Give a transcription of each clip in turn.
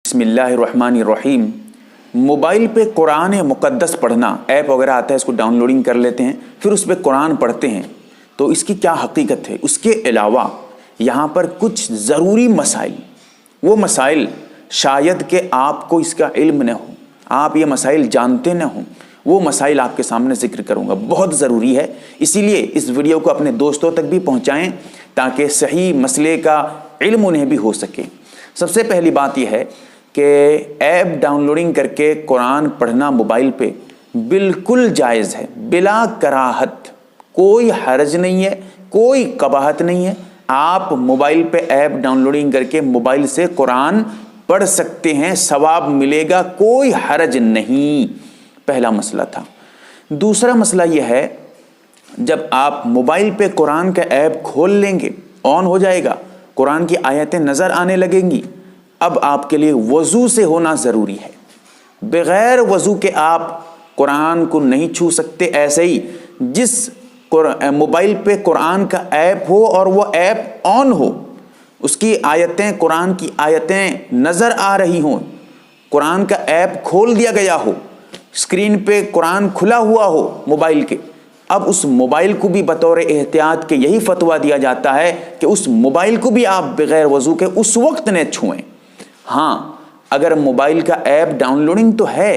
बिस्मिल्लाहिर्रहमानिर्रहीम। मोबाइल पे कुरान मुक़द्दस पढ़ना, ऐप वगैरह आता है, इसको डाउनलोडिंग कर लेते हैं, फिर उस पर कुरान पढ़ते हैं, तो इसकी क्या हकीकत है। उसके अलावा यहाँ पर कुछ ज़रूरी मसाइल, वो मसाइल शायद कि आपको इसका इल्म न हो, आप ये मसाइल जानते न हों, वो मसाइल आपके सामने ज़िक्र करूँगा, बहुत ज़रूरी है। इसीलिए इस वीडियो को अपने दोस्तों तक भी पहुँचाएँ ताकि सही मसले का इल्म उन्हें भी हो सके। सबसे पहली बात यह है कि ऐप डाउनलोडिंग करके कुरान पढ़ना मोबाइल पे बिल्कुल जायज़ है, बिला कराहत, कोई हर्ज नहीं है, कोई कबाहत नहीं है। आप मोबाइल पे ऐप डाउनलोडिंग करके मोबाइल से कुरान पढ़ सकते हैं, सवाब मिलेगा, कोई हर्ज नहीं। पहला मसला था। दूसरा मसला यह है, जब आप मोबाइल पे कुरान का ऐप खोल लेंगे, ऑन हो जाएगा, कुरान की आयतें नज़र आने लगेंगी, अब आपके लिए वज़ू से होना ज़रूरी है। बग़ैर वज़ू के आप कुरान को नहीं छू सकते। ऐसे ही जिस मोबाइल पे कुरान का ऐप हो और वो ऐप ऑन हो, उसकी आयतें, कुरान की आयतें नज़र आ रही हों, कुरान का ऐप खोल दिया गया हो, स्क्रीन पे कुरान खुला हुआ हो मोबाइल के, अब उस मोबाइल को भी बतौर एहतियात के यही फतवा दिया जाता है कि उस मोबाइल को भी आप बग़ैर वज़ू के उस वक्त न छुएं। हाँ, अगर मोबाइल का ऐप डाउनलोडिंग तो है,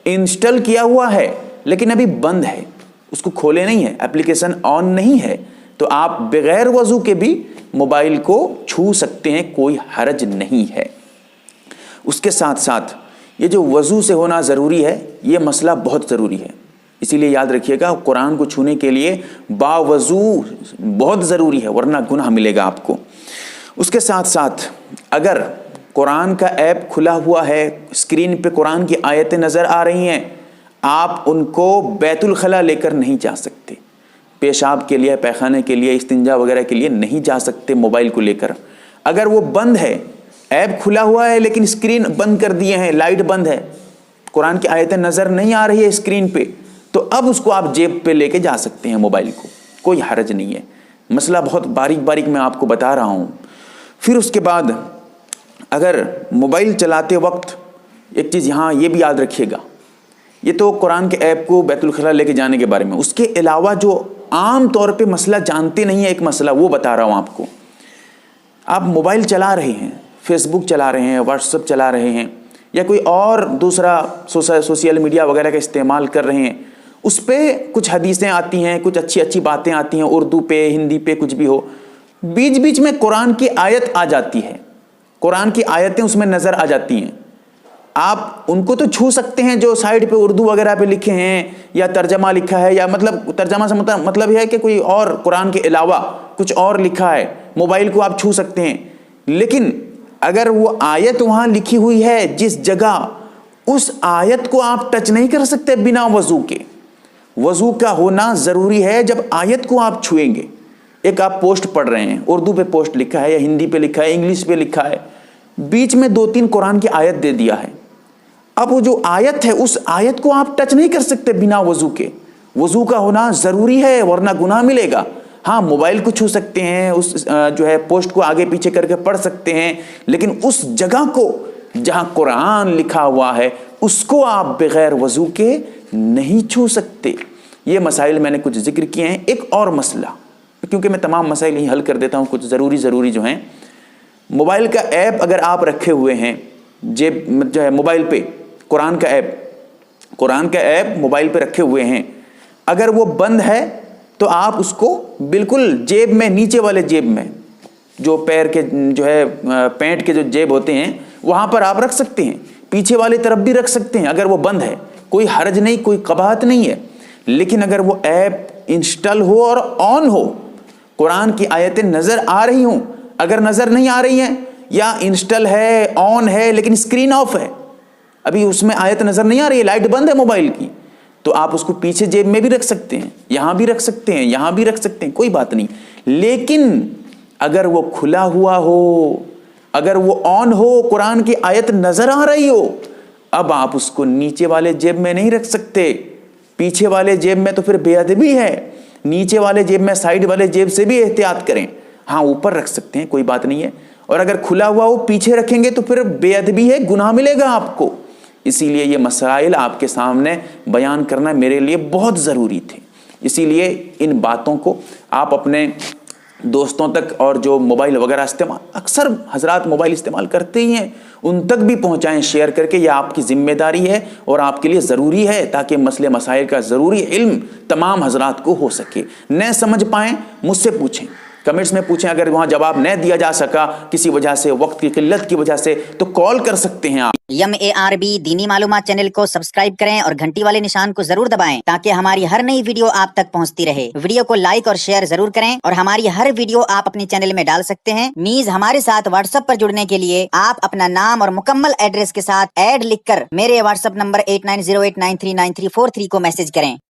इंस्टॉल किया हुआ है, लेकिन अभी बंद है, उसको खोले नहीं है, एप्लीकेशन ऑन नहीं है, तो आप बग़ैर वज़ू के भी मोबाइल को छू सकते हैं, कोई हर्ज नहीं है। उसके साथ साथ ये जो वज़ू से होना ज़रूरी है, ये मसला बहुत ज़रूरी है। इसीलिए याद रखिएगा, कुरान को छूने के लिए बावज़ू बहुत ज़रूरी है, वरना गुनाह मिलेगा आपको। उसके साथ साथ अगर कुरान का ऐप खुला हुआ है, स्क्रीन पे कुरान की आयतें नज़र आ रही हैं, आप उनको बैतुल खला लेकर नहीं जा सकते, पेशाब के लिए, पैखाने के लिए, इस्तिंजा वगैरह के लिए नहीं जा सकते मोबाइल को लेकर। अगर वो बंद है, ऐप खुला हुआ है लेकिन स्क्रीन बंद कर दिए हैं, लाइट बंद है, कुरान की आयतें नज़र नहीं आ रही है स्क्रीन पे, तो अब उसको आप जेब पे लेके जा सकते हैं मोबाइल को, कोई हर्ज नहीं है। मसला बहुत बारीक बारीक मैं आपको बता रहा हूँ। फिर उसके बाद अगर मोबाइल चलाते वक्त एक चीज़ यहाँ ये भी याद रखिएगा, ये तो कुरान के ऐप को बैतुल खला लेके जाने के बारे में, उसके अलावा जो आम तौर पे मसला जानते नहीं है, एक मसला वो बता रहा हूँ आपको। आप मोबाइल चला रहे हैं, फेसबुक चला रहे हैं, व्हाट्सएप चला रहे हैं, या कोई और दूसरा सोशल मीडिया वगैरह का इस्तेमाल कर रहे हैं, उस पर कुछ हदीसें आती हैं, कुछ अच्छी अच्छी बातें आती हैं, उर्दू पे, हिंदी पे, कुछ भी हो, बीच बीच में कुरान की आयत आ जाती है, कुरान की आयतें उसमें नज़र आ जाती हैं। आप उनको तो छू सकते हैं जो साइड पे उर्दू वगैरह पे लिखे हैं, या तर्जमा लिखा है, या मतलब तर्जमा से मतलब है कि कोई और कुरान के अलावा कुछ और लिखा है, मोबाइल को आप छू सकते हैं। लेकिन अगर वो आयत वहाँ लिखी हुई है जिस जगह, उस आयत को आप टच नहीं कर सकते बिना वज़ू के। वज़ू का होना ज़रूरी है जब आयत को आप छुएंगे। एक आप पोस्ट पढ़ रहे हैं, उर्दू पे पोस्ट लिखा है, या हिंदी पे लिखा है, इंग्लिश पे लिखा है, बीच में 2-3 कुरान की आयत दे दिया है, अब वो जो आयत है, उस आयत को आप टच नहीं कर सकते बिना वज़ू के। वज़ू का होना ज़रूरी है, वरना गुनाह मिलेगा। हाँ, मोबाइल को छू सकते हैं, उस जो है पोस्ट को आगे पीछे करके पढ़ सकते हैं, लेकिन उस जगह को जहाँ कुरान लिखा हुआ है, उसको आप बग़ैर वज़ू के नहीं छू सकते। ये मसाइल मैंने कुछ जिक्र किए हैं। एक और मसला, क्योंकि मैं तमाम मसाइल ही हल कर देता हूँ, कुछ ज़रूरी जो हैं। मोबाइल का ऐप अगर आप रखे हुए हैं, जेब जो है मोबाइल पे कुरान का ऐप मोबाइल पे रखे हुए हैं, अगर वो बंद है तो आप उसको बिल्कुल जेब में, नीचे वाले जेब में, जो पैर के जो है पैंट के जो जेब होते हैं, वहाँ पर आप रख सकते हैं, पीछे वाली तरफ भी रख सकते हैं। अगर वो बंद है, कोई हर्ज नहीं, कोई कबाहत नहीं है। लेकिन अगर वो ऐप इंस्टॉल हो और ऑन हो, कुरान की आयतें नज़र आ रही हों, अगर नज़र नहीं आ रही हैं, या इंस्टॉल है, ऑन है, लेकिन स्क्रीन ऑफ है, अभी उसमें आयत नज़र नहीं आ रही है, लाइट बंद है मोबाइल की, तो आप उसको पीछे जेब में भी रख सकते हैं, यहाँ भी रख सकते हैं, यहाँ भी रख सकते हैं, कोई बात नहीं। लेकिन अगर वो खुला हुआ हो, अगर वो ऑन हो, कुरान की आयत नज़र आ रही हो, अब आप उसको नीचे वाले जेब में नहीं रख सकते। पीछे वाले जेब में तो फिर बेअदबी है, नीचे वाले जेब में, साइड वाले जेब से भी एहतियात करें। हाँ, ऊपर रख सकते हैं, कोई बात नहीं है। اور اگر کھلا ہوا وہ پیچھے رکھیں گے تو پھر بے ادبی ہے، گناہ ملے گا آپ کو۔ اسی لیے یہ مسائل آپ کے سامنے بیان کرنا میرے لیے بہت ضروری تھے۔ اسی لیے ان باتوں کو آپ اپنے دوستوں تک، اور جو موبائل وغیرہ استعمال، اکثر حضرات موبائل استعمال کرتے ہی ہیں، ان تک بھی پہنچائیں شیئر کر کے۔ یہ آپ کی ذمہ داری ہے اور آپ کے لیے ضروری ہے، تاکہ مسئلے مسائل کا ضروری علم تمام حضرات کو ہو سکے۔ نہ سمجھ پائیں مجھ سے پوچھیں، کمنٹس میں پوچھیں۔ اگر وہاں جواب نہ دیا جا سکا کسی وجہ سے، وقت کی قلت کی وجہ سے، تو کال کر سکتے ہیں آپ۔ MARB دینی معلومات چینل کو سبسکرائب کریں اور گھنٹی والے نشان کو ضرور دبائیں تاکہ ہماری ہر نئی ویڈیو آپ تک پہنچتی رہے۔ ویڈیو کو لائک اور شیئر ضرور کریں، اور ہماری ہر ویڈیو آپ اپنے چینل میں ڈال سکتے ہیں۔ نیز ہمارے ساتھ واٹس ایپ پر جڑنے کے لیے آپ اپنا نام اور مکمل ایڈریس کے ساتھ ایڈ لکھ کر میرے واٹس ایپ نمبر 8908939343 کو میسج کریں۔